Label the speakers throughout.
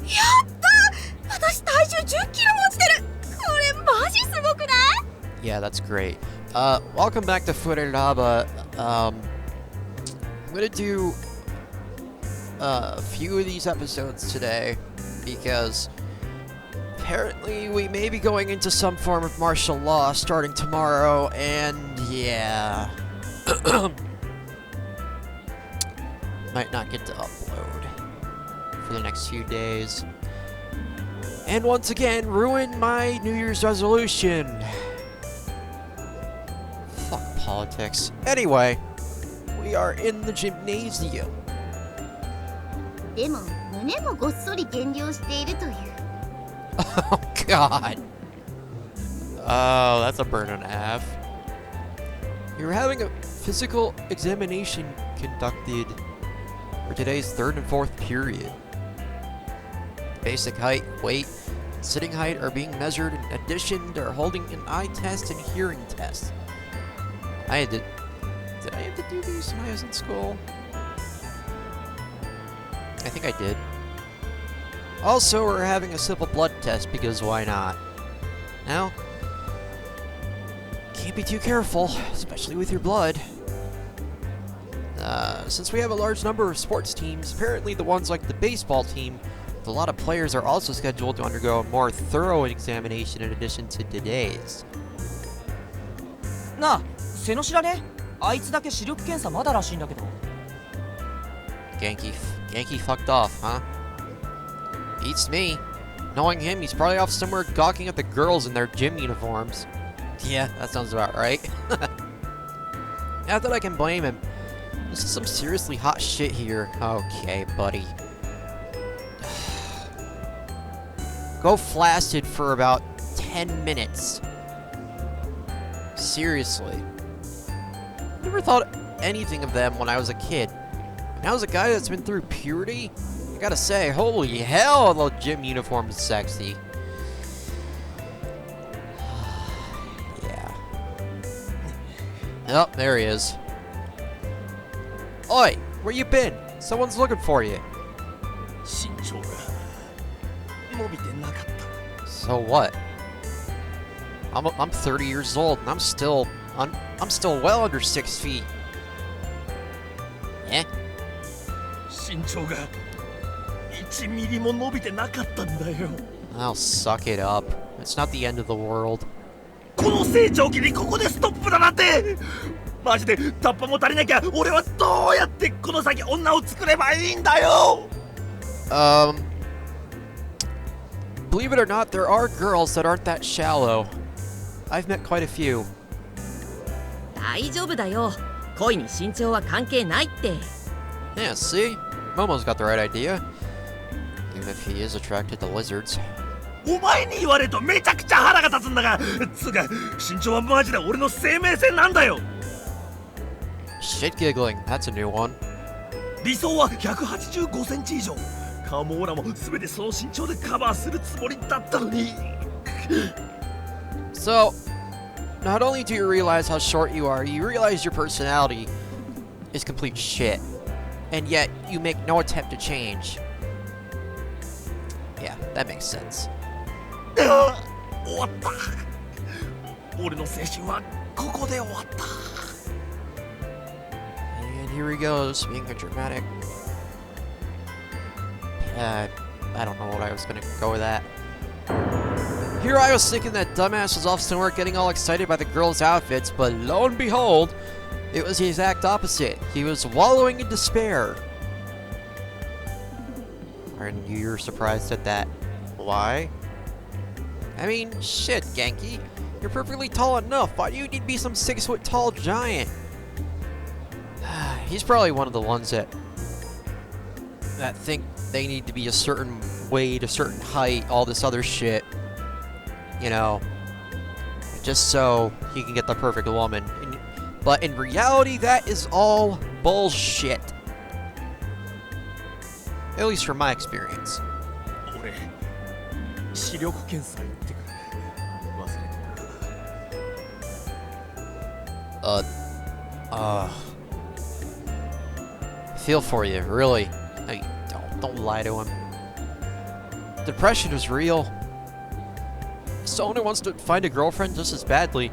Speaker 1: やった、私体重10キロも落ちてる。これマジすごくない？
Speaker 2: Yeah, that's great. Welcome back to Fureraba. I'm gonna do a few of these episodes today because apparently we may be going into some form of martial law starting tomorrow, and yeah, might not get to upload for the next few days. And once again, ruin my New Year's resolution. Fuck politics. Anyway, we are in the gymnasium.
Speaker 1: でも胸もごっそり減量しているという。
Speaker 2: Oh god. Oh, that's a burn and a half. You're having a physical examination conducted for today's third and fourth period. Basic height, weight, sitting height are being measured in addition to holding an eye test and hearing test. Did I have to do these when I was in school? I think I did. Also, we're having a simple blood test because why not? Now, can't be too careful, especially with your blood. Since we have a large number of sports teams, apparently the ones like the baseball team, with a lot of players are also scheduled to undergo a more thorough examination in addition to today's.
Speaker 3: なあ、背の知らね？あいつだけ視力検査まだらしいんだけど。
Speaker 2: Genki fucked off, huh? Beats me. Knowing him, he's probably off somewhere gawking at the girls in their gym uniforms. Yeah, that sounds about right. Not that I can blame him. This is some seriously hot shit here. Okay, buddy. Go flaccid for about 10 minutes. Seriously. Never thought anything of them when I was a kid. Now as a guy that's been through puberty, I gotta say, holy hell, the gym uniform is sexy. Yeah. Oh, there he is. Oi, where you been? Someone's looking for you. So what? I'm 30 years old and I'm still well under 6 feet. Eh?
Speaker 4: 身長が1ミリも伸びてなかったんだよ。
Speaker 2: I'll suck it up. It's not the end of the world.
Speaker 4: この成長期にここでストップだなんて。マジでタッパも足りなきゃ俺はどうやってこの先女を作ればいいんだよ。
Speaker 2: Believe it or not, there are girls that aren't that shallow. I've met quite a few.
Speaker 3: 大丈夫だよ。恋に身長は関係ないって。
Speaker 2: Yeah, see? Momo's got the right idea. Even if he is attracted to lizards.
Speaker 4: お前に言われるとめちゃくちゃ腹が立つんだが、つうか身長はマジで俺の生命線なんだよ。
Speaker 2: Shit giggling, that's a new one.
Speaker 4: 理想は185センチ以上。カモーラも全てその身長でカバーするつもりだったのに。
Speaker 2: So, not only do you realize how short you are, you realize your personality is complete shit. And yet, you make no attempt to change. Yeah, that makes sense.
Speaker 4: 終わった。俺の青春はここで終わった。
Speaker 2: And here he goes, being a dramatic... I don't know what I was gonna go with that. Here I was thinking that dumbass was off somewhere getting all excited by the girls' outfits, but lo and behold, it was the exact opposite. He was wallowing in despair. Aren't you surprised at that? Why? I mean, shit, Genki. You're perfectly tall enough. Why do you need to be some 6-foot tall giant? He's probably one of the ones that think they need to be a certain weight, a certain height, all this other shit. You know, just so he can get the perfect woman. But in reality, that is all bullshit. At least from my experience.
Speaker 4: 俺、視力検査行ってくる。忘れてた。
Speaker 2: Feel for you, really. No, you don't lie to him. depression is real. If someone wants to find a girlfriend just as badly,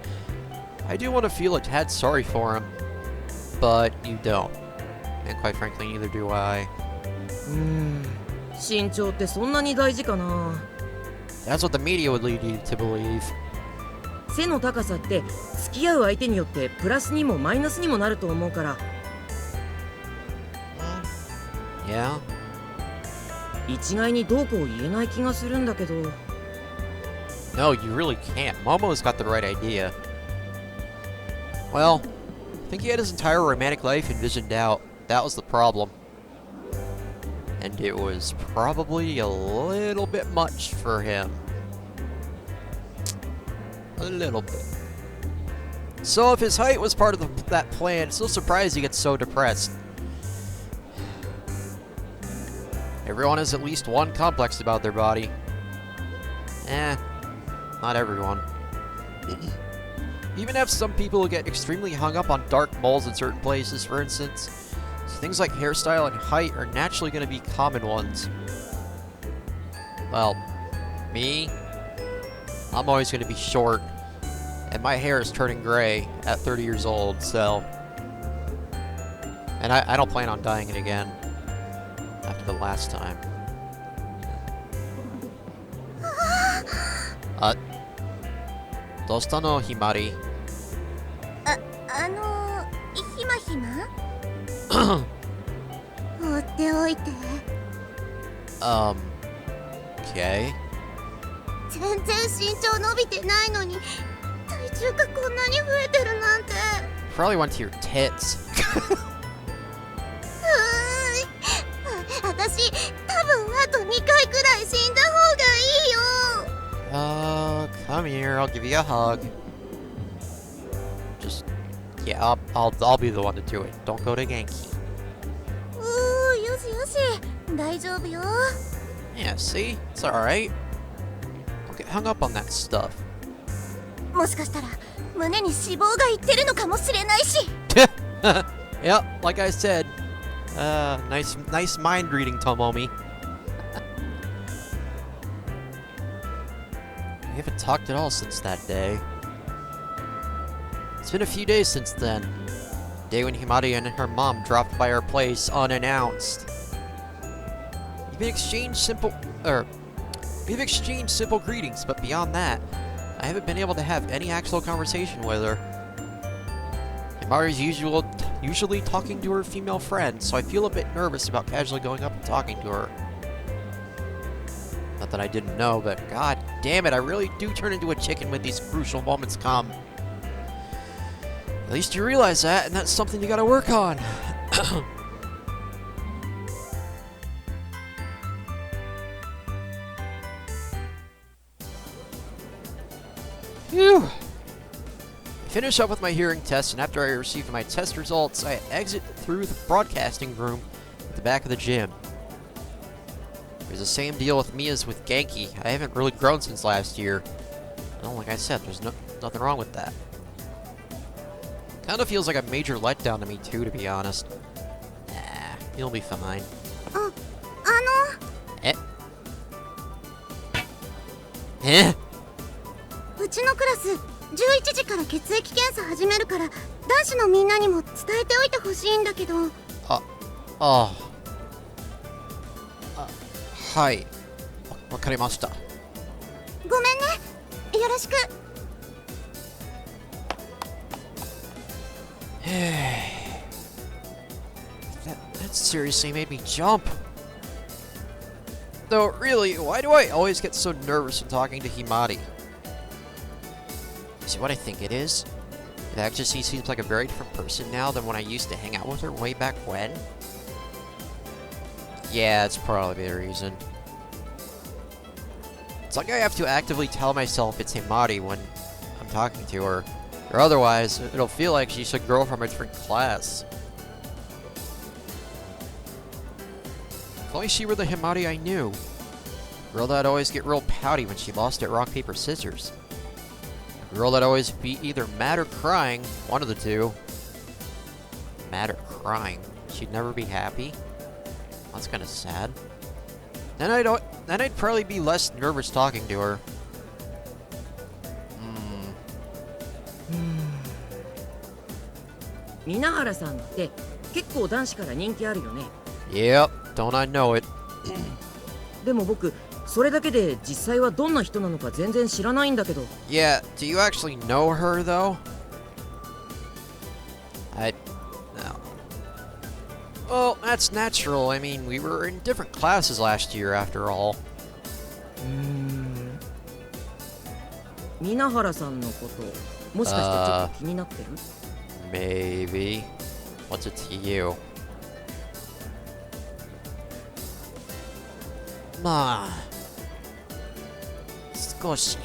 Speaker 2: I do want to feel a tad sorry for him. But you don't. And quite frankly, neither do I.
Speaker 3: 身長ってそんなに大事かな。
Speaker 2: That's what the media would lead you to believe.
Speaker 3: 背の高さって付き合う相手によってプラスにもマイナスにもなると思うから。
Speaker 2: Yeah?
Speaker 3: 一概にどうこう言えない気がするんだけど。
Speaker 2: No, you really can't. Momo's got the right idea. Well, I think he had his entire romantic life envisioned out. That was the problem. And it was probably a little bit much for him. A little bit. So if his height was part of that plan, it's no surprise he gets so depressed. Everyone has at least one complex about their body. Not everyone. You even have some people who get extremely hung up on dark moles in certain places, for instance. So things like hairstyle and height are naturally going to be common ones. Well, me, I'm always going to be short, and my hair is turning gray at 30 years old, so... And I don't plan on dyeing it again after the last time. どうしたの、ひまり？
Speaker 1: ひまひま放っておいて。
Speaker 2: Okay.
Speaker 1: 全然身長伸びてないのに体重がこんなに増えてるなんて。
Speaker 2: Probably went to your tits.
Speaker 1: 私多分あと2回くらい死んだ方がいいよ。
Speaker 2: Come here. I'll give you a hug. Just, yeah, I'll be the one to do it. Don't go to Genki.
Speaker 1: よしよし、大丈夫よ。
Speaker 2: Yeah, see? It's alright. Don't get hung up on that stuff.
Speaker 1: もしかしたら胸に脂肪がいってるのかもしれないし。
Speaker 2: Yep, like I said. Nice mind reading, Tomomi. We haven't talked at all since that day. It's been a few days since then. The day when Himari and her mom dropped by our place unannounced. We've exchanged simple greetings, but beyond that, I haven't been able to have any actual conversation with her. Himari's usually talking to her female friend, so I feel a bit nervous about casually going up and talking to her. Not that I didn't know, but god damn it, I really do turn into a chicken when these crucial moments come. At least you realize that, and that's something you gotta work on. Phew. I finish up with my hearing test, and after I receive my test results, I exit through the broadcasting room at the back of the gym. There's the same deal with me as with Genki. I haven't really grown since last year. Well, like I said, there's nothing wrong with that. Kinda feels like a major letdown to me too, to be honest. Nah, you'll be fine. Eh?
Speaker 1: うちのクラス11時から血液検査始めるから男子のみんなにも伝えておいてほしいんだけど。
Speaker 2: はい。わかりました。
Speaker 1: ごめんね。よろしく。
Speaker 2: That seriously made me jump. Though, really, why do I always get so nervous when talking to Himari? Is it what I think it is? It actually seems like a very different person now than when I used to hang out with her way back when? Yeah, that's probably the reason. It's like I have to actively tell myself it's Himari when I'm talking to her, or otherwise, it'll feel like she's a girl from a different class. If only she were the Himari I knew. Girl that'd always get real pouty when she lost at rock, paper, scissors. A girl that'd always be either mad or crying, one of the two. Mad or crying? She'd never be happy? That's kinda sad. Then I'd probably be less nervous talking to her. Hmm.
Speaker 3: 皆原さんって結構男子から人気あるよね。
Speaker 2: Yep, don't I know it.
Speaker 3: でも僕それだけで実際はどんな人なのか全然知らないんだけど。
Speaker 2: Yeah, do you actually know her though? No. Well, that's natural. I mean, we were in different classes last year after all.
Speaker 3: 皆原さんのこともしかしてちょっと気になってる？
Speaker 2: Maybe. What's it to you? まあ、少し。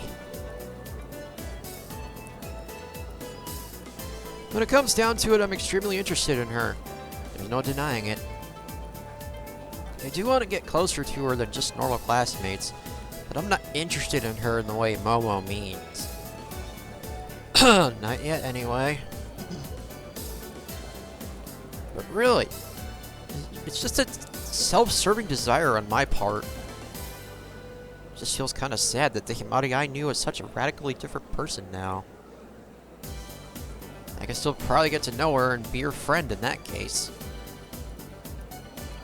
Speaker 2: When it comes down to it, I'm extremely interested in her. There's no denying it. I do want to get closer to her than just normal classmates, but I'm not interested in her in the way Momo means. Not yet, anyway. But really, it's just a self-serving desire on my part. It just feels kind of sad that the Himari I knew is such a radically different person now. I can still probably get to know her and be her friend in that case.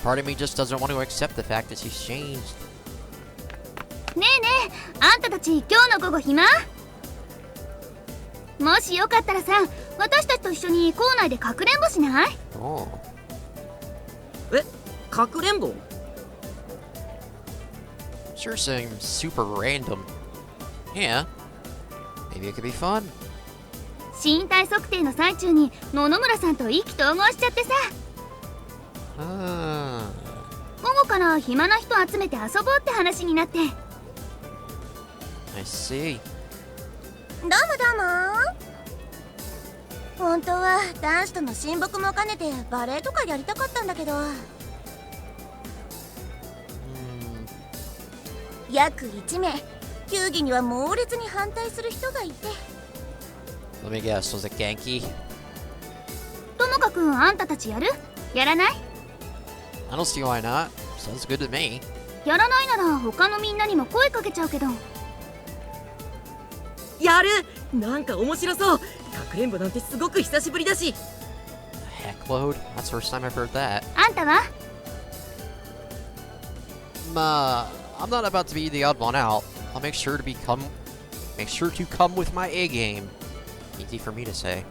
Speaker 2: Part of me just doesn't want to accept the fact that she's changed.
Speaker 1: ねえねえ、あんたたち今日の午後暇？もしよかったらさ、私たちと一緒に校内でかくれんぼしない？
Speaker 2: Oh.
Speaker 3: え、かくれんぼ？
Speaker 2: Sure seems super random. Yeah. Maybe it could be fun.
Speaker 1: 身体測定の最中に野々村さんと意気投合しちゃってさ。午後から暇な人集めて遊ぼうって話になって。
Speaker 2: I see.
Speaker 1: どうもどうも。本当は男子との親睦も兼ねてバレエとかやりたかったんだけど、約1名球技には猛烈に反対する人がいて。
Speaker 2: Let me guess, was it Genki?
Speaker 1: ともかくあんたたちやる？やらない？
Speaker 2: I don't see why not. Sounds good to me.
Speaker 1: やらないなら他のみんなにも声かけちゃうけど。
Speaker 3: やる！なんか面白そう。かくれんぼなんてすごく久しぶりだし。
Speaker 2: Heckload? That's the first time I've heard that.
Speaker 1: あんたは？
Speaker 2: I'm not about to be the odd one out. I'll make sure to come with my A game. Easy for me to say.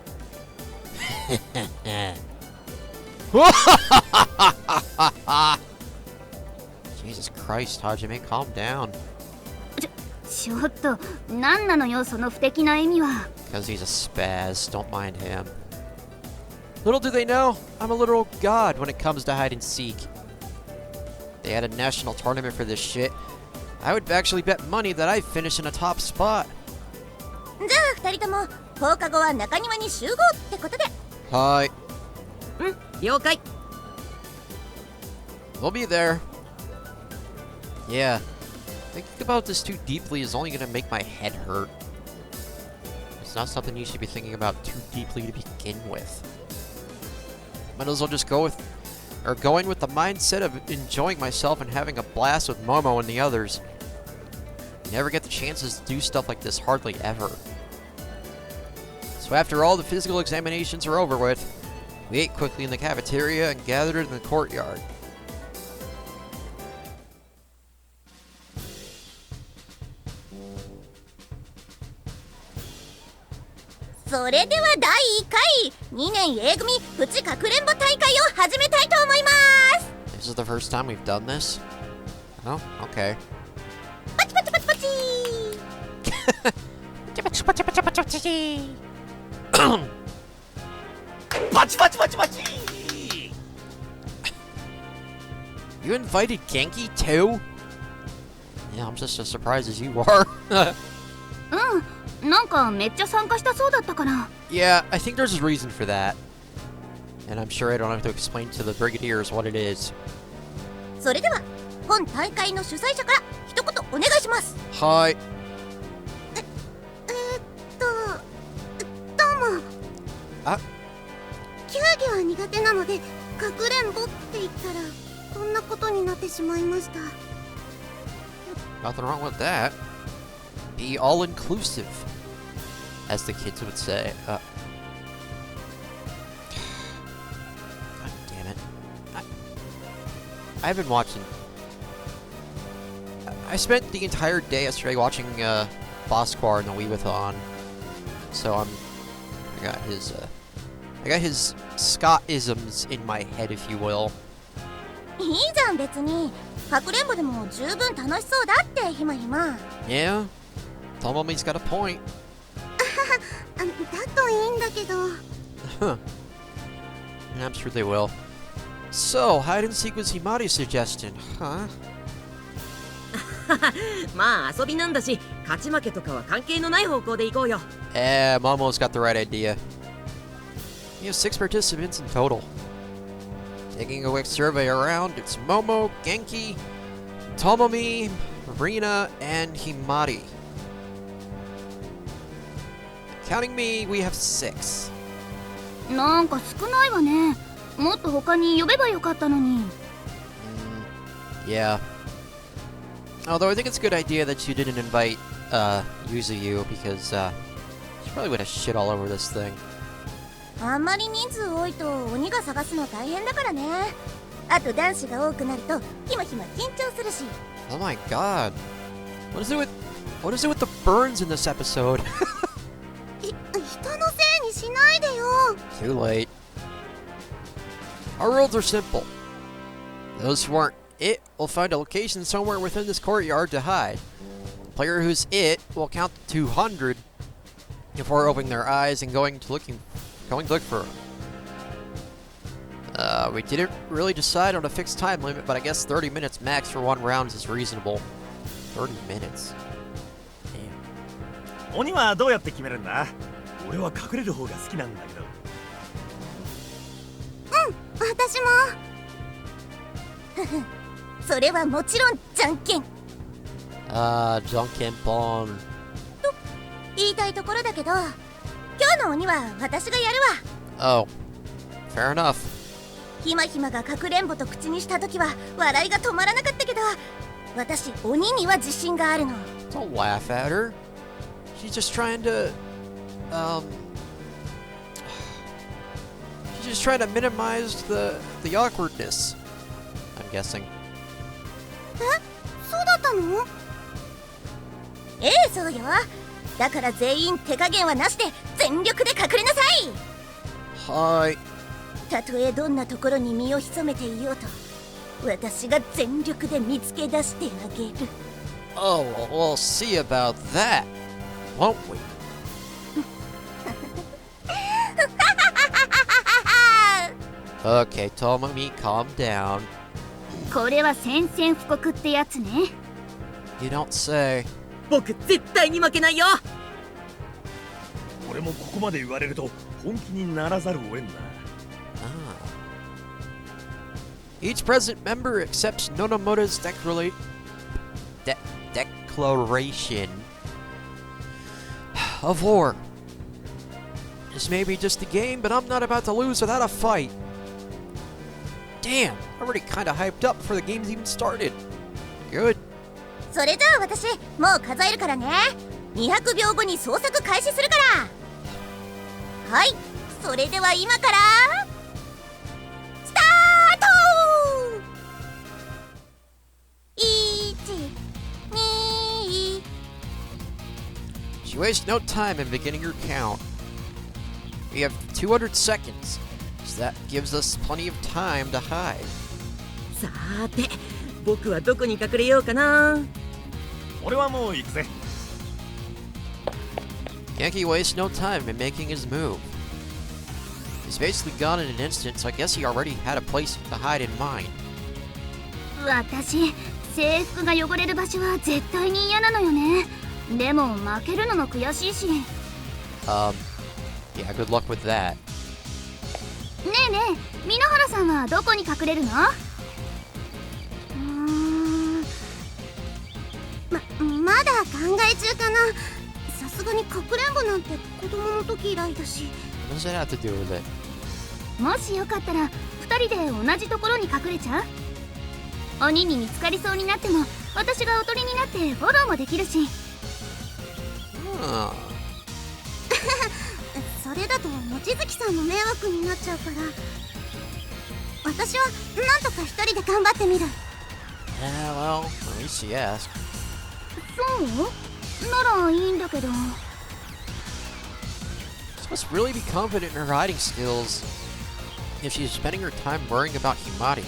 Speaker 2: Jesus Christ, Hajime, calm down.
Speaker 1: ちょっと、なんなのよその不敵な笑みは。
Speaker 2: Because he's a spaz, don't mind him. Little do they know, I'm a literal god when it comes to hide and seek. They had a national tournament for this shit. I would actually bet money that I'd finish in a top spot.
Speaker 1: じゃあ2人とも放課後は中庭に集合ってことで。
Speaker 2: Hi.
Speaker 3: うん、了解。
Speaker 2: We'll be there. Yeah. Thinking about this too deeply is only gonna make my head hurt. It's not something you should be thinking about too deeply to begin with. Might as well just go in with the mindset of enjoying myself and having a blast with Momo and the others. You never get the chances to do stuff like this hardly ever. So after all the physical examinations are over with, we ate quickly in the cafeteria and gathered in the courtyard.
Speaker 1: So それでは第1回2年 A 組プチかくれんぼ大会を始めたいと思います。
Speaker 2: This is the first time we've done this? Oh, okay.
Speaker 1: パチパチパチパチ
Speaker 4: パチパチパチパチパチパチパチパチパチ
Speaker 2: You invited Genki too? Yeah, I'm just as surprised as you are.
Speaker 1: うん、なんかめっちゃ参加したそうだったから。
Speaker 2: Yeah, I think there's a reason for that. And I'm sure I don't have to explain to the Brigadiers what it is.
Speaker 1: それでは本大会の主催者から一言お願いします。
Speaker 2: Hi.
Speaker 1: どうも。
Speaker 2: あ、
Speaker 1: 球技は苦手なのでかくれんぼって言ったらこんなことになってしまいました。
Speaker 2: Nothing wrong with that. Be all-inclusive, as the kids would say. God damn it. I've been watching... I spent the entire day yesterday watching Bosquar in the Weewathon. So I got his Scott-isms in my head, if you will.
Speaker 1: いいじゃん別に。かくれんぼでも十分楽しそうだってひまひま。
Speaker 2: Yeah, Tomomi's got a point.
Speaker 1: だといいんだけど。
Speaker 2: Huh. I'm sure they will. So, hide and seek was Himari's suggestion, huh?
Speaker 3: まあ遊びなんだし、勝ち負けとかは関係のない方向で行こうよ。
Speaker 2: Momo's got the right idea. We have 6 participants in total. Taking a quick survey around, it's Momo, Genki, Tomomi, Marina, and Himari. Counting me, we have 6.
Speaker 1: なんか少ないわね。もっと他に呼べばよかったのに。
Speaker 2: Yeah. Although I think it's a good idea that you didn't invite Yuzuyu because she probably would have shit all over this thing.
Speaker 1: あんまり人数多いと鬼が探すの大変だからね。あと男子が多くなるとひまひま緊張するし。
Speaker 2: Oh my god. What is it with the burns in this episode?
Speaker 1: 人のせいにしないでよ。
Speaker 2: Too late. Our rules are simple. Those who aren't it will find a location somewhere within this courtyard to hide. The player who's it will count to 200 before opening their eyes and going to look for them. We didn't really decide on a fixed time limit, but I guess 30 minutes max for one round is reasonable. 30 minutes. Damn.
Speaker 4: 鬼はどうやって決めるんだ？俺は隠れる方が好きなんだけど。
Speaker 1: 私も。それはもちろんじゃんけん。
Speaker 2: Junkenpon.
Speaker 1: と言いたいところだけど、今日の鬼は私がやるわ。
Speaker 2: Oh, fair enough.
Speaker 1: ひまひまがかくれんぼと口にしたときは笑いが止まらなかったけど、私鬼には自信があるの。
Speaker 2: Don't laugh at her. She's just trying to, she's just trying to minimize the awkwardness. I'm guessing.
Speaker 1: そうだったの？そうよ。だから全員手加減はなしで全力で隠れなさい。
Speaker 2: はい。
Speaker 1: たとえどんなところに身を潜めていようと、私が全力で見つけ出してあげる。
Speaker 2: Oh, we'll see about that, won't we? Okay, Tomomi, calm down.
Speaker 1: これは宣戦布告ってやつね。
Speaker 2: You don't say.
Speaker 3: 僕絶対に負けないよ。
Speaker 4: 俺もここまで言われると本気にならざるを得んな。
Speaker 2: Each present member accepts Nonomoto's declaration of war. This may be just a game, but I'm not about to lose without a fight. Damn, I'm already kinda hyped up before the game's even started. Good.
Speaker 1: それじゃあ私もう数えるからね。200秒後に捜索開始するから。はい、それでは今からスタート。1、2。
Speaker 2: She wastes no time in beginning her count. We have 200 seconds, so that gives us plenty of time to hide.
Speaker 3: さーて、僕はどこに隠れようかな。
Speaker 4: 俺はもう行くぜ。
Speaker 2: Yankee wastes no time in making his move. He's basically gone in an instant, so I guess he already had a place to hide in mind.
Speaker 1: 私、制服が汚れる場所は絶対に嫌なのよね。でも負けるのも悔しいし。
Speaker 2: Yeah, good luck with that.
Speaker 1: ねえねえ、箕原さんはどこに隠れるの？まだ考え中かな。さすがにかくれんぼなんて子供の時以来だし。
Speaker 2: What does that have to do with it?
Speaker 1: もしよかったら2人で同じところに隠れちゃう？鬼に見つかりそうになっても私がおとりになってフォローもできるし。
Speaker 2: Huh.
Speaker 1: それだと望月さんの迷惑になっちゃうから、私はなんとか一人で頑張ってみる。
Speaker 2: Yeah, well, at least she asked.
Speaker 1: そうならいいんだけど。
Speaker 2: She must really be confident in her hiding skills if she's spending her time worrying about Himari.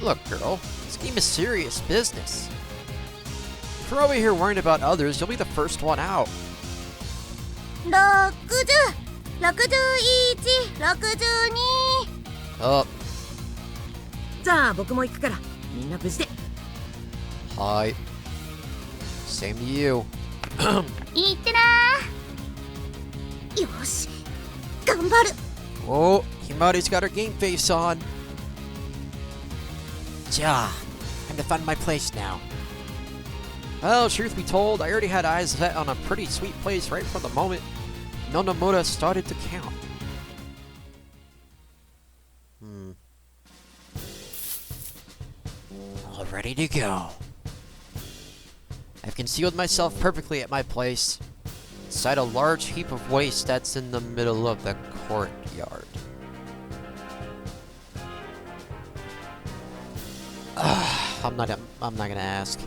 Speaker 2: Look, girl, this game is serious business. If you're over here worrying about others, you'll be the first one out.
Speaker 1: 60、61、62。
Speaker 2: Oh,
Speaker 3: じゃあ僕も行くからみんな無事で。
Speaker 2: hi. Same to you.
Speaker 1: いってなー。よし、頑張る。
Speaker 2: Oh, Himari's got her game face on. Ja, time to find my place now. Well, truth be told, I already had eyes set on a pretty sweet place right from the moment Nonomura started to count. All ready to go. I've concealed myself perfectly at my place, inside a large heap of waste that's in the middle of the courtyard. I'm not gonna ask.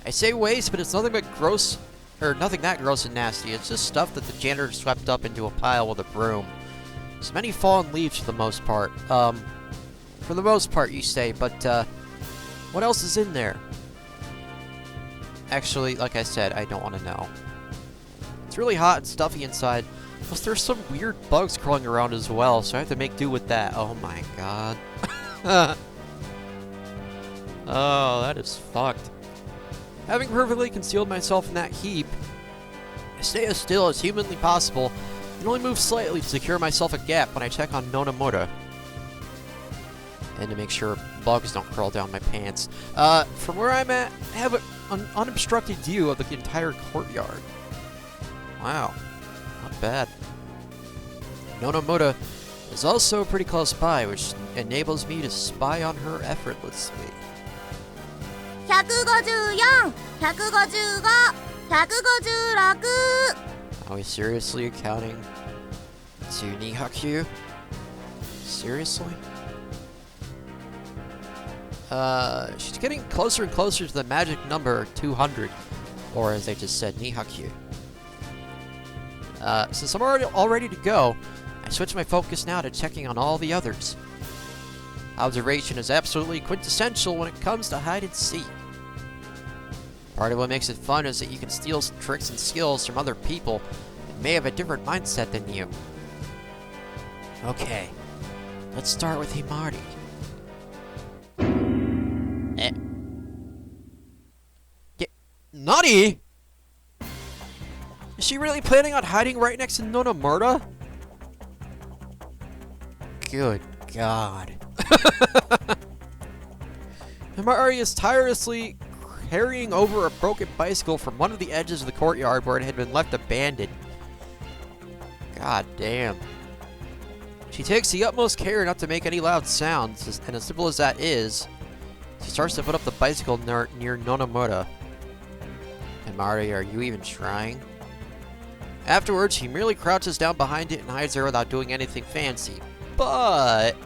Speaker 2: I say waste, but it's nothing but gross, or nothing that gross and nasty. It's just stuff that the janitor swept up into a pile with a broom. There's many fallen leaves for the most part. For the most part, you say, but what else is in there? Actually, like I said, I don't want to know. It's really hot and stuffy inside. Plus, there's some weird bugs crawling around as well, so I have to make do with that. Oh my god. Oh, that is fucked. Having perfectly concealed myself in that heap, I stay as still as humanly possible and only move slightly to secure myself a gap when I check on Nonomura. And to make sure bugs don't crawl down my pants. From where I'm at, I have an unobstructed view of the entire courtyard. Wow, not bad. Nonomura is also pretty close by, which enables me to spy on her effortlessly.
Speaker 1: 154、155、156。
Speaker 2: Are we seriously counting to Nihakyu? Seriously? She's getting closer and closer to the magic number 200, or as they just said, Nihakyu. Since I'm all ready to go, I switch my focus now to checking on all the others. Observation is absolutely quintessential when it comes to hide and seek. Part of what makes it fun is that you can steal tricks and skills from other people that may have a different mindset than you. Okay, let's start with Himari. Nani? Is she really planning on hiding right next to Nonomura? Good God. Himari is tirelessly carrying over a broken bicycle from one of the edges of the courtyard where it had been left abandoned. God damn. She takes the utmost care not to make any loud sounds, and as simple as that is, she starts to put up the bicycle near Nonomura. Himari, are you even trying? Afterwards, he merely crouches down behind it and hides there without doing anything fancy. But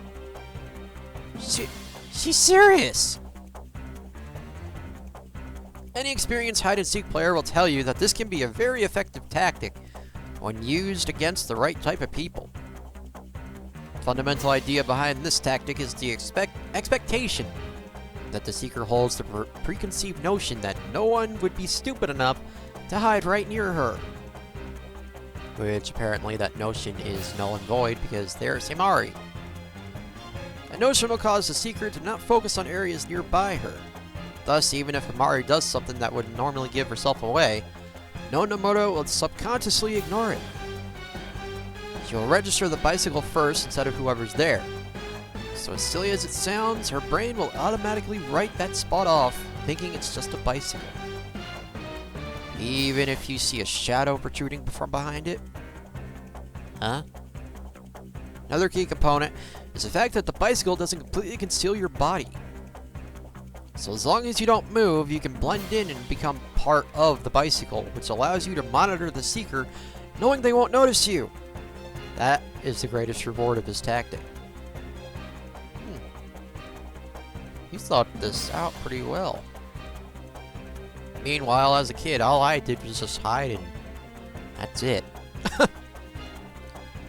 Speaker 2: she's serious. Any experienced hide-and-seek player will tell you that this can be a very effective tactic when used against the right type of people. The fundamental idea behind this tactic is the expectation that the seeker holds the preconceived notion that no one would be stupid enough to hide right near her. Which apparently that notion is null and void because there's Himari. That notion will cause the seeker to not focus on areas nearby her. Thus, even if Himari does something that would normally give herself away, Nonomura will subconsciously ignore it. She will register the bicycle first instead of whoever's there. So as silly as it sounds, her brain will automatically write that spot off, thinking it's just a bicycle. Even if you see a shadow protruding from behind it. Huh? Another key component is the fact that the bicycle doesn't completely conceal your body. So as long as you don't move, you can blend in and become part of the bicycle, which allows you to monitor the seeker, knowing they won't notice you. That is the greatest reward of his tactic. He thought this out pretty well. Meanwhile, as a kid, all I did was just hide, and that's it.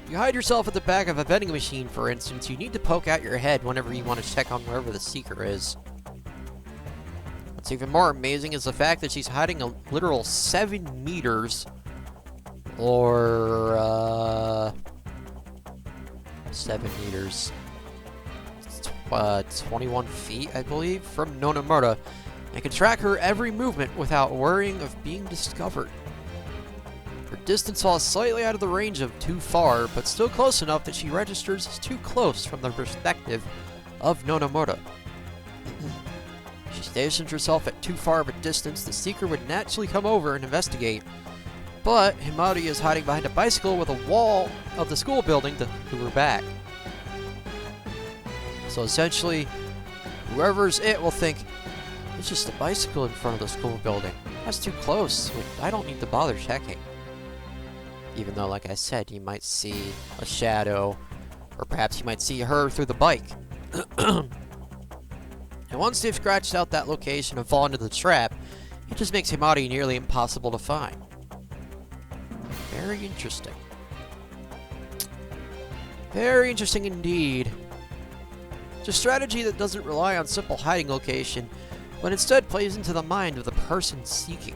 Speaker 2: You hide yourself at the back of a vending machine, for instance. You need to poke out your head whenever you want to check on wherever the seeker is. What's even more amazing is the fact that she's hiding a literal 7 meters, or 7 meters, 21 feet, I believe, from Nonomura, and can track her every movement without worrying of being discovered. Her distance falls slightly out of the range of too far, but still close enough that she registers as too close from the perspective of Nonomura. If she stations herself at too far of a distance, the seeker would naturally come over and investigate. But Himari is hiding behind a bicycle with a wall of the school building to her back. So essentially, whoever's it will think, it's just a bicycle in front of the school building. That's too close. I don't need to bother checking. Even though, like I said, you might see a shadow, or perhaps you might see her through the bike. And once they've scratched out that location and fall into the trap, it just makes Himari nearly impossible to find. Very interesting. Very interesting indeed. It's a strategy that doesn't rely on simple hiding location, but instead plays into the mind of the person seeking.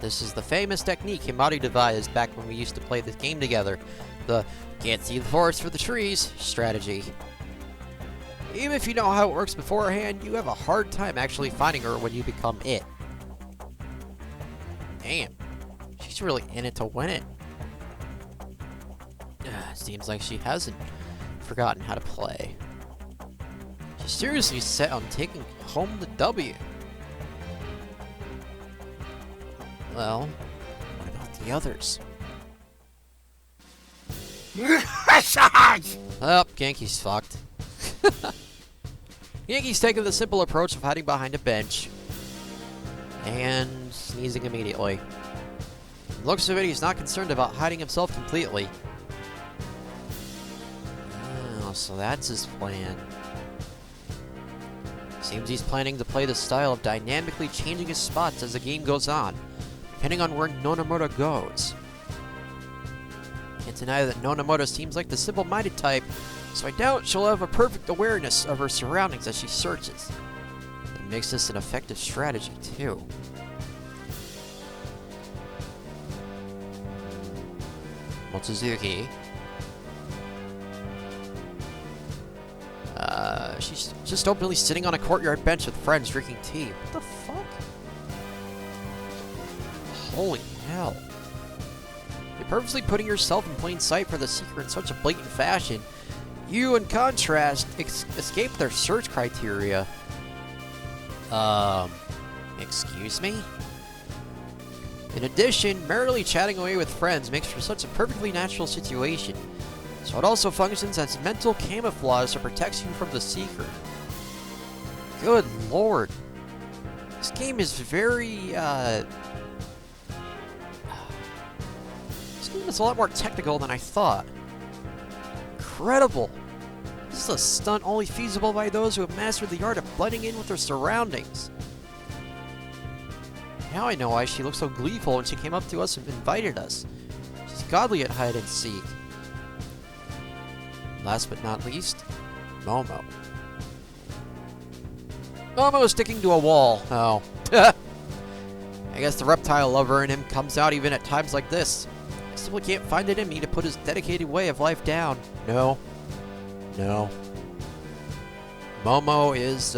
Speaker 2: This is the famous technique Himari devised back when we used to play this game together, the can't see the forest for the trees strategy. Even if you know how it works beforehand, you have a hard time actually finding her when you become it. Damn, she's really in it to win it. Seems like she hasn't forgotten how to play. She's seriously set on taking home the W. Well, what about the others? Oh, Genki's fucked. Yankee's taking the simple approach of hiding behind a bench and sneezing immediately. From the looks of it, he's not concerned about hiding himself completely. Oh, so that's his plan. Seems he's planning to play the style of dynamically changing his spots as the game goes on, depending on where Nonomura goes. Can't deny that Nonomura seems like the simple-minded type, so I doubt she'll have a perfect awareness of her surroundings as she searches. That makes this an effective strategy, too. Mochizuki. She's just openly sitting on a courtyard bench with friends drinking tea. What the fuck? Holy hell. You're purposely putting yourself in plain sight for the seeker in such a blatant fashion. You, in contrast, escape their search criteria. Excuse me? In addition, merrily chatting away with friends makes for such a perfectly natural situation. So it also functions as mental camouflage that protects you from the seeker. Good lord. This game is very, this game is a lot more technical than I thought. Incredible. This is a stunt only feasible by those who have mastered the art of blending in with their surroundings. Now I know why she looked so gleeful when she came up to us and invited us. She's godly at hide and seek. Last but not least, Momo. Momo is sticking to a wall. Oh. I guess the reptile lover in him comes out even at times like this. I simply can't find it in me to put his dedicated way of life down. No. No. Momo is,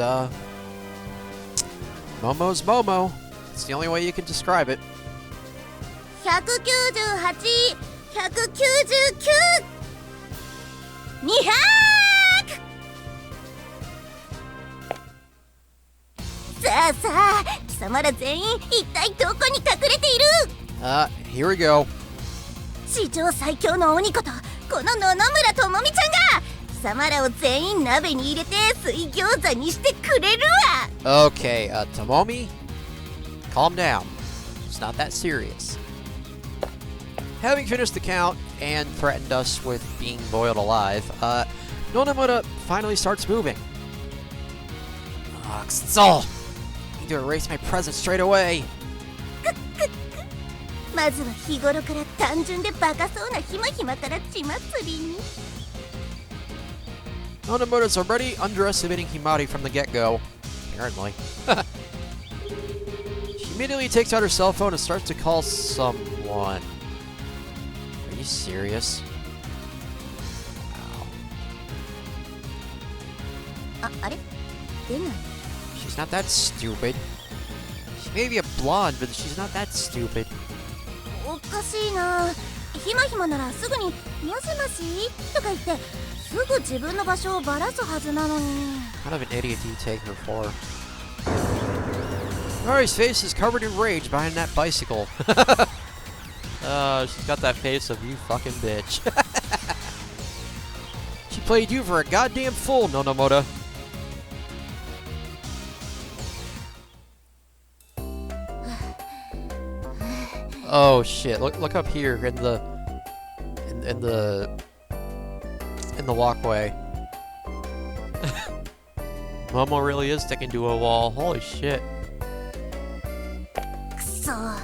Speaker 2: Momo's Momo. It's the only way you can describe it.
Speaker 1: 198、199、200! さあさあ、貴様ら全員一体どこに隠れている？
Speaker 2: Here we go.
Speaker 1: 史上最強の鬼ことこの野々村智美ちゃんが貴様らを全員鍋に入れて水餃子にしてくれるわ。
Speaker 2: Okay, Tomomi, calm down. It's not that serious. Having finished the count and threatened us with being boiled alive, Nonomura finally starts moving. Ugh, so need to erase my presence straight away.
Speaker 1: まずは日頃から単純でバカそうなひまひまから血祭りに。
Speaker 2: Nonomura's already underestimating Himari from the get-go. Apparently. She immediately takes out her cell phone and starts to call someone. Are you serious? Wow.
Speaker 1: あれ出ない。
Speaker 2: She's not that stupid. She may be a blonde, but she's not that stupid.
Speaker 1: おかしいな。ひまひまならすぐに「もしもし?」とか言ってすぐ自分の場所をばらすはずなのに。
Speaker 2: What kind of an idiot do you take her for? Himari's face is covered in rage behind that bicycle. She's got that face of you fucking bitch. She played you for a goddamn fool, Nonomura. Oh shit! Look up here in the walkway. Momo really is sticking to a wall. Holy shit!
Speaker 1: くそ、あ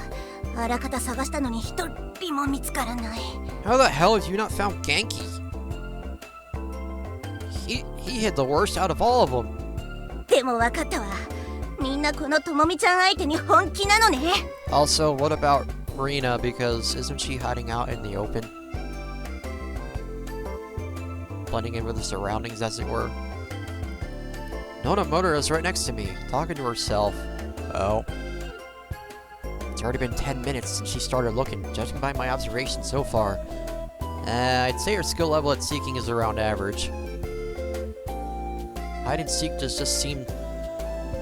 Speaker 1: らかた探したのに一人も見つからない。
Speaker 2: How the hell have you not found Genki? He hit the worst out of all of them.
Speaker 1: でも分かったわ。みんなこのともみちゃん相手に本気なのね。
Speaker 2: Also, what about Marina? Because isn't she hiding out in the open? Blending in with the surroundings, as it were. Nonomura is right next to me, talking to herself. Oh. It's already been 10 minutes since she started looking, judging by my observations so far. I'd say her skill level at seeking is around average. Hide and seek just seemed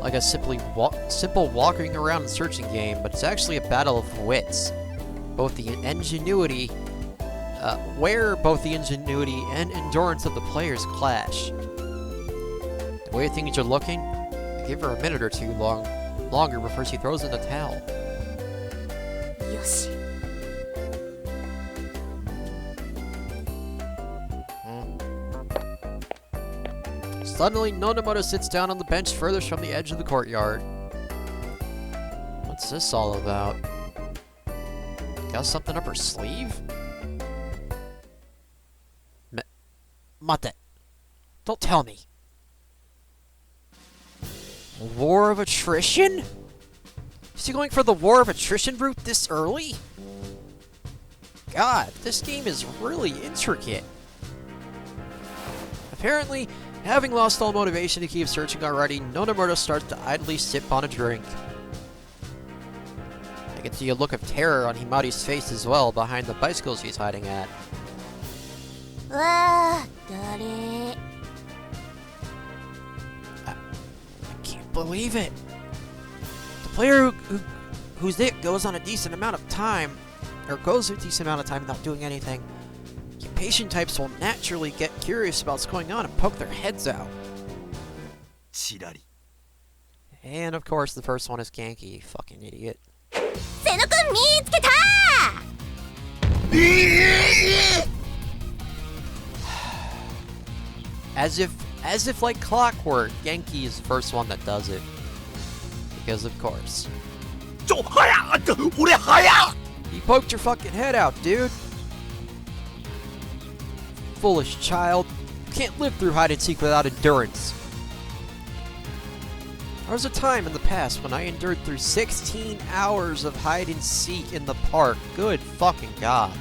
Speaker 2: like a simple walking around and searching game, but it's actually a battle of wits. Both the ingenuity, where both the ingenuity and endurance of the players clash. The way things are looking, I give her a minute or two longer before she throws in the towel.
Speaker 1: よし。
Speaker 2: Suddenly, Nonomura sits down on the bench furthest from the edge of the courtyard. What's this all about? Got something up her sleeve? Mate. Don't tell me. War of attrition? Is he going for the war of attrition route this early? God, this game is really intricate. Apparently, having lost all motivation to keep searching already, Nonomura starts to idly sip on a drink. I can see a look of terror on Himari's face as well behind the bicycle she's hiding at.
Speaker 1: わあ、誰？
Speaker 2: I can't believe it. The player whose it goes on a decent amount of time, or goes a decent amount of time without doing anything. Patient types will naturally get curious about what's going on and poke their heads out.
Speaker 4: チラリ。
Speaker 2: And of course, the first one is Genki, you fucking idiot.
Speaker 1: 瀬野くん見つけた！
Speaker 2: As if like clockwork, Genki is the first one that does it. Because of course.
Speaker 4: ちょ、早っ！俺早っ！
Speaker 2: You poked your fucking head out, dude. Foolish child. You can't live through hide and seek without endurance. There was a time in the past when I endured through 16 hours of hide and seek in the park. Good fucking god.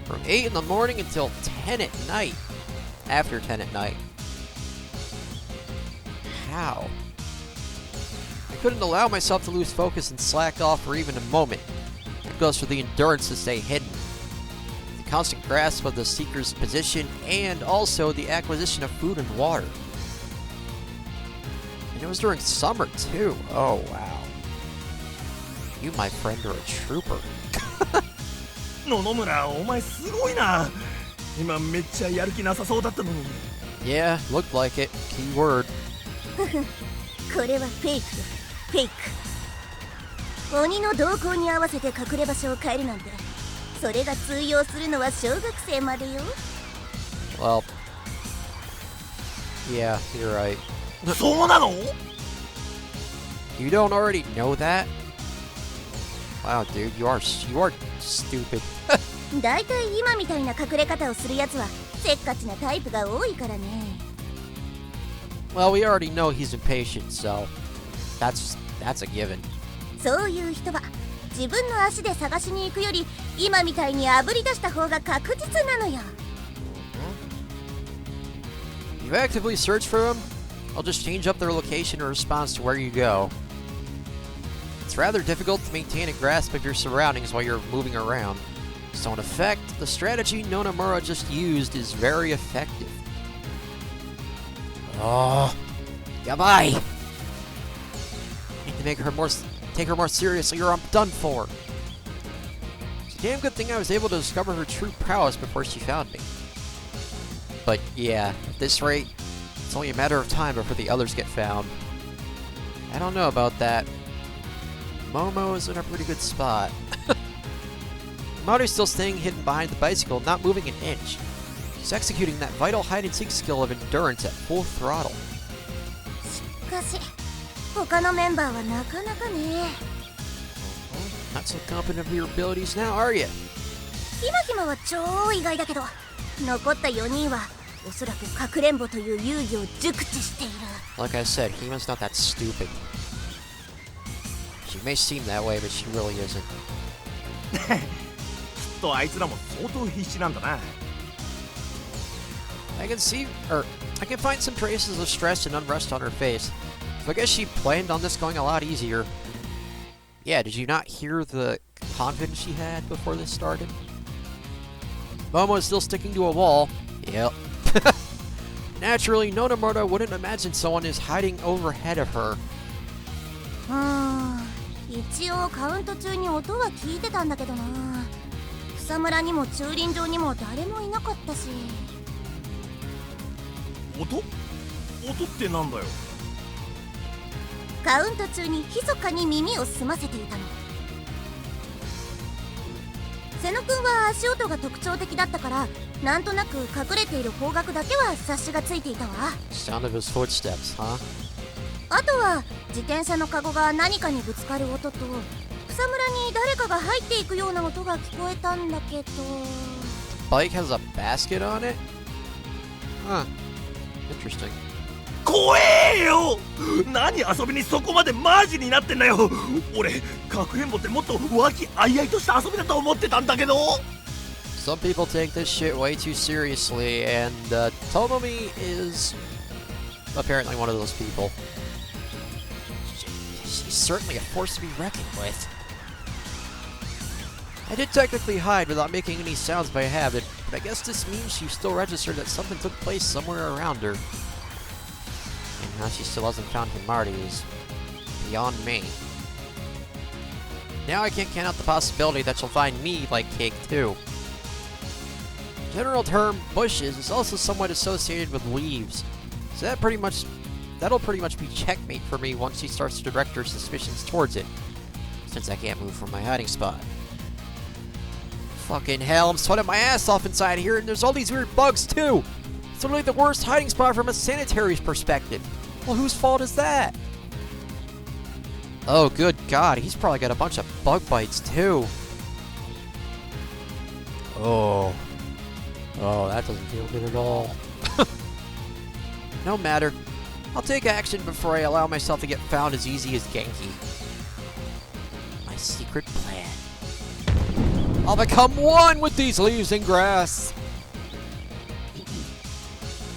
Speaker 2: From 8 in the morning until 10 at night. After 10 at night. How? I couldn't allow myself to lose focus and slack off for even a moment. It goes for the endurance to stay hidden. The constant grasp of the seeker's position, and also the acquisition of food and water. And it was during summer, too. Oh, wow. You, my friend, are a trooper.
Speaker 4: 野々村、お前すごいな。今めっちゃやる気なさそうだったのに。
Speaker 2: Yeah, looked like it. Key word.
Speaker 1: これはフェイクよ、フェイク。鬼の動向に合わせて隠れ場所を変えるなんて、それが通用するのは小学生までよ。
Speaker 2: Well, yeah, you're right.
Speaker 4: そうなの？
Speaker 2: You don't already know that? Wow, dude, you are stupid.
Speaker 1: だいたい今みたいな隠れ方をするやつはせっかちなタイプが多いからね。
Speaker 2: Well, we already know he's impatient, so that's a given.
Speaker 1: そういう人は自分の足で探しに行くより今みたいにあぶり出した方が確実なのよ。
Speaker 2: You've actively searched for them? I'll just change up their location in response to where you go. It's rather difficult to maintain a grasp of your surroundings while you're moving around. So in effect, the strategy Nonamura just used is very effective. Oh, goodbye! Need to take her more seriously or I'm done for. It's a damn good thing I was able to discover her true prowess before she found me. But yeah, at this rate, it's only a matter of time before the others get found. I don't know about that. Momo is in a pretty good spot. Maru's still staying hidden behind the bicycle, not moving an inch. She's executing that vital hide-and-seek skill of endurance at full throttle.
Speaker 1: しかし他のメンバーはなかなかね。
Speaker 2: Not so confident of your abilities now, are you?
Speaker 1: ひまひまは超意外だけど、残った4人はおそらくかくれんぼという遊戯を熟知している。
Speaker 2: Like I said, Hima's not that stupid. She may seem that way, but she really isn't.
Speaker 4: きっとあいつらも相当必死なんだな。
Speaker 2: I can find some traces of stress and unrest on her face. So I guess she planned on this going a lot easier. Yeah, did you not hear the confidence she had before this started? Momo is still sticking to a wall. Yep. Naturally, Nonamura wouldn't imagine someone is hiding overhead of her.
Speaker 1: 一応カウント中に音は聞いてたんだけどな。草むらにも駐輪場にも誰もいなかったし。
Speaker 4: 音ってなんだよ。
Speaker 1: カウント中に密かに耳を澄ませていたの。瀬野くんは足音が特徴的だったからなんとなく隠れている方角だけは察しがついていたわ。
Speaker 2: Sound of his footsteps, huh?
Speaker 1: あとは自転車のカゴが何かにぶつかる音と草むらに誰かが入っていくような音が聞こえたんだけど。
Speaker 2: Bike has a basket on it? Huh. Interesting.
Speaker 4: 怖えよ。何遊びにそこまでマジになってんだよ。俺かくれんぼってもっと和気あいあいとした遊びだと思ってたんだけど。
Speaker 2: Some people take this shit way too seriously, and Tomomi is apparently one of those people. She's certainly a force to be reckoned with. I did technically hide without making any sounds by habit, but I guess this means she still registered that something took place somewhere around her. And how she still hasn't found Himardi is beyond me. Now I can't count out the possibility that she'll find me like cake too. General term bushes is also somewhat associated with leaves, so that'll pretty much be checkmate for me once she starts to direct her suspicions towards it, since I can't move from my hiding spot. Fucking hell, I'm sweating my ass off inside here, and there's all these weird bugs too! It's literally the worst hiding spot from a sanitary's perspective. Well, whose fault is that? Oh, good God, he's probably got a bunch of bug bites too. Oh, that doesn't feel good at all. No matter. I'll take action before I allow myself to get found as easy as Genki. My secret plan. I'll become one with these leaves and grass.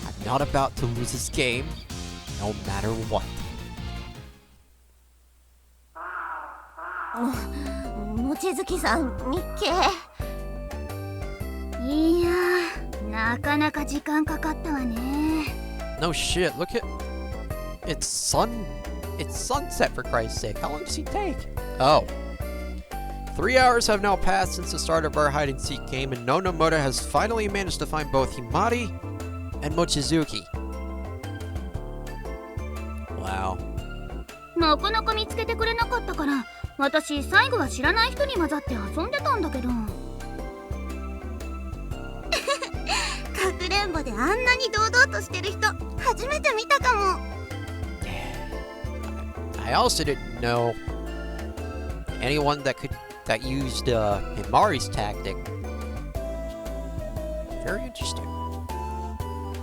Speaker 2: I'm not about to lose this game, no matter what.
Speaker 1: 望月さん、日系。いやー、なかなか時間かかったわね。
Speaker 2: No shit, look at... It's sunset for Christ's sake. How long does he take? Oh. 3 hours have now passed since the start of our hide-and-seek game, and Nonomura has finally managed to find both Himari and Mochizuki. Wow.
Speaker 1: なかなか見つけてくれなかったから、私最後は知らない人に混ざって遊んでたんだけど。かくれんぼであんなに堂々としてる人、初めて見たかも。
Speaker 2: I also didn't know anyone that used Himari's tactic. Very interesting.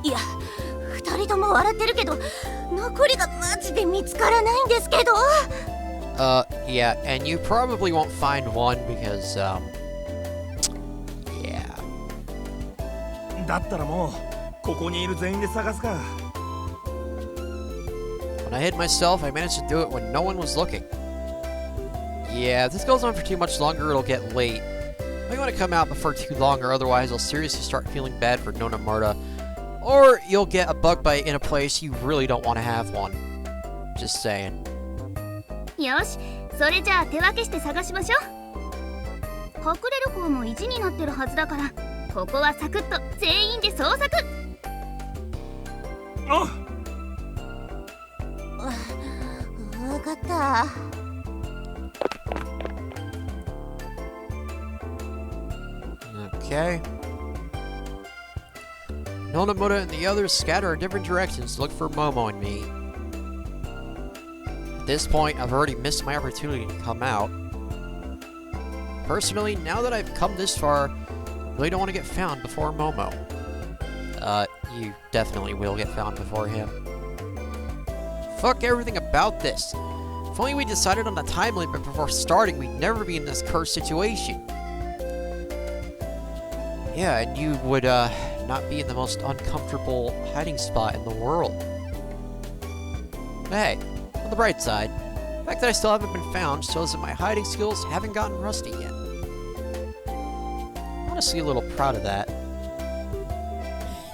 Speaker 1: いや、二人とも笑ってるけど、残りがマジで見つからないんですけど。
Speaker 2: Yeah, and you probably won't find one because, yeah.
Speaker 4: だったらもうここにいる全員で探すか。
Speaker 2: When I hid myself, I managed to do it when no one was looking. Yeah, if this goes on for too much longer, it'll get late. I don't want to come out before too long, or otherwise I'll seriously start feeling bad for Nonomura. Or you'll get a bug bite in a place you really don't want to have one. Just saying.
Speaker 1: よし、それじゃあ手分けして探しましょう。隠れる方も意地になってるはずだから、ここはサクッと全員で捜索。
Speaker 4: あ、
Speaker 1: わかった。
Speaker 2: Okay. Nonomura and the others scatter in different directions to look for Momo and me. At this point, I've already missed my opportunity to come out. Personally, now that I've come this far, I really don't want to get found before Momo. You definitely will get found before him. Fuck everything about this. If only we decided on the time limit before starting, we'd never be in this cursed situation. Yeah, and you would, not be in the most uncomfortable hiding spot in the world. But hey, on the bright side, the fact that I still haven't been found shows that my hiding skills haven't gotten rusty yet. I'm honestly a little proud of that.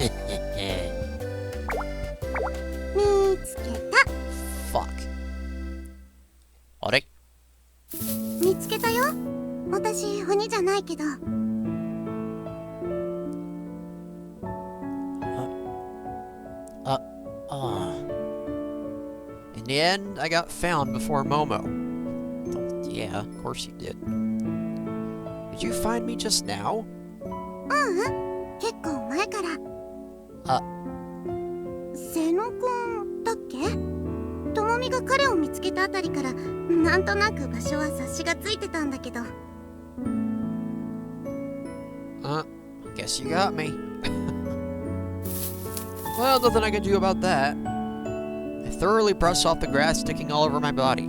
Speaker 1: 見つけた。
Speaker 2: Fuck. あれ？
Speaker 1: 見つけたよ。私鬼じゃないけど。
Speaker 2: In the end, I got found before Momo. Yeah, of course you did. Did you find me just now?
Speaker 1: 結構前から。瀬野くんだっけ？ともみが彼を見つけたあたりからなんとなく場所は察しがついてたんだけど。
Speaker 2: Guess you got me. Well, nothing I can do about that. I thoroughly brushed off the grass sticking all over my body.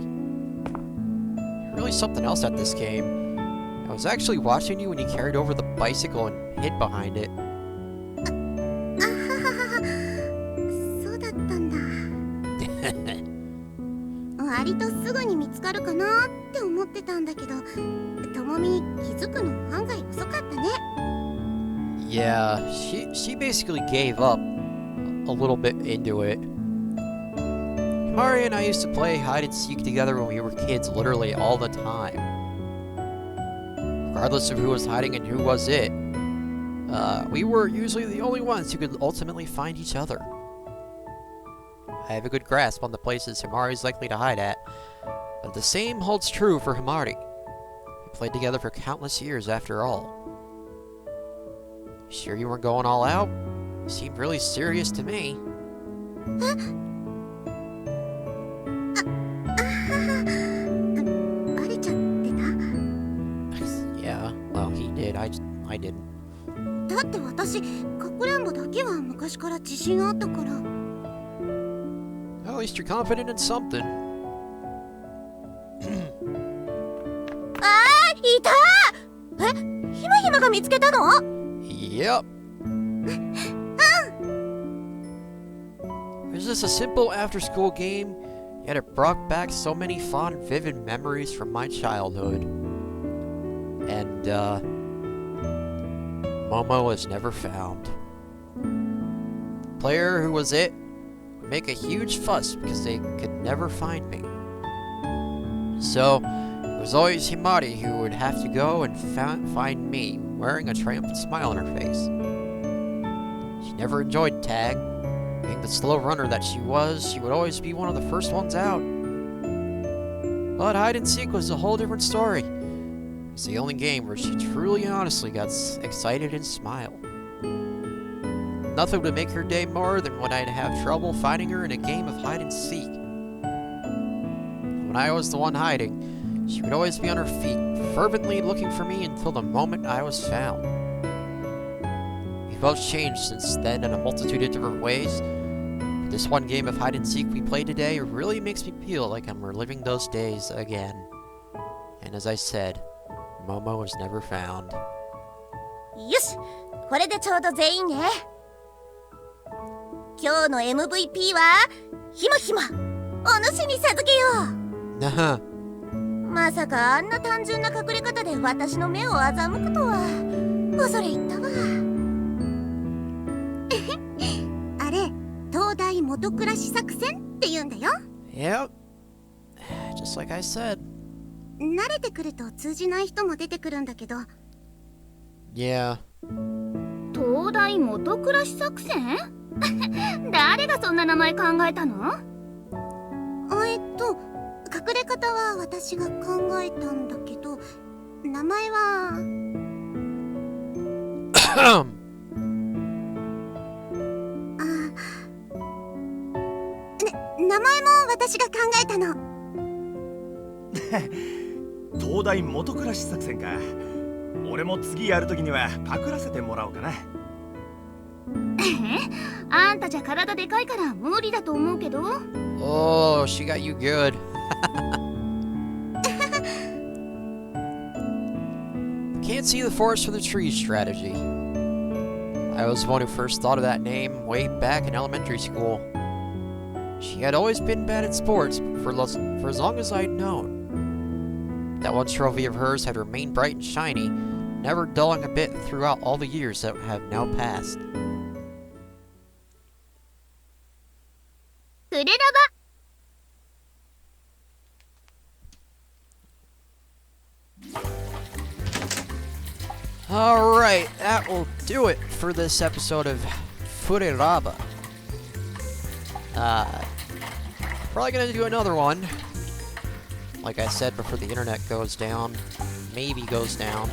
Speaker 2: Really something else at this game. I was actually watching you when you carried over the bicycle and hid behind it.
Speaker 1: あはははは、そうだったんだ。割とすぐに見つかるかなって思ってたんだけど、ともみ気づくの案外遅かったね。
Speaker 2: Yeah, she basically gave up a little bit into it. Himari and I used to play hide and seek together when we were kids literally all the time. Regardless of who was hiding and who was it, we were usually the only ones who could ultimately find each other. I have a good grasp on the places Himari is likely to hide at, but the same holds true for Himari. We played together for countless years after all. Sure you weren't going all out? You seemed really serious to me.
Speaker 1: バレちゃってた。
Speaker 2: Yeah, well, he did. I didn't.
Speaker 1: だって私かくれんぼだけは昔から自信あったから。
Speaker 2: Well, at least you're confident in something.
Speaker 1: いた！ひまひまが見つけたの？
Speaker 2: Yep. It was just a simple after-school game, yet it brought back so many fond, vivid memories from my childhood. And, Momo was never found. The player who was it would make a huge fuss because they could never find me. So, it was always Himari who would have to go and find me, wearing a triumphant smile on her face. She never enjoyed tag. Being the slow runner that she was, she would always be one of the first ones out. But hide and seek was a whole different story. It's the only game where she truly and honestly got excited and smiled. Nothing would make her day more than when I'd have trouble finding her in a game of hide and seek. When I was the one hiding, she would always be on her feet, fervently looking for me until the moment I was found. We've both changed since then in a multitude of different ways. But this one game of hide and seek we played today really makes me feel like I'm reliving those days again. And as I said, Momo was never found.
Speaker 1: よし、これでちょうど全員ね。今日の MVP はひまひま、お主に授けよう。
Speaker 2: なは。
Speaker 1: まさかあんな単純な隠れ方で私の目を欺くとは恐れ入ったわ。あれ、東大元暮らし作戦って言うんだよ。
Speaker 2: Yep. Just like I said.
Speaker 1: 慣れてくると通じない人も出てくるんだけど。
Speaker 2: Yeah.
Speaker 1: 東大元暮らし作戦？誰がそんな名前考えたの？隠れ方は私が考えたんだけど、名前は名前も私が考えたの。
Speaker 4: 東大元暮らし作戦か。俺も次やるときにはパクらせてもらおうかな。
Speaker 1: あんたじゃ体でかいから無理だと思うけど。
Speaker 2: Oh, she got you good. Can't see the forest for the trees strategy. I was the one who first thought of that name way back in elementary school. She had always been bad at sports for as long as I'd known. That one trophy of hers had remained bright and shiny, never dulling a bit throughout all the years that have now passed.
Speaker 1: Fureraba.
Speaker 2: Alright, that will do it for this episode of Fureraba. Probably gonna do another one. Like I said, before the internet goes down. Maybe goes down.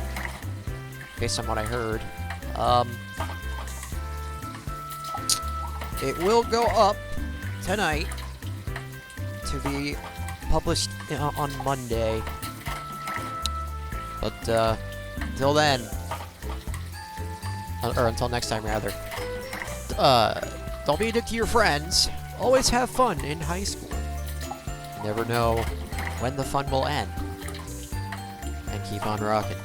Speaker 2: Based on what I heard. It will go up tonight to be published on Monday. But, until then, or until next time rather, don't be a dick to your friends. Always have fun in high school. You never know when the fun will end. And keep on rocking.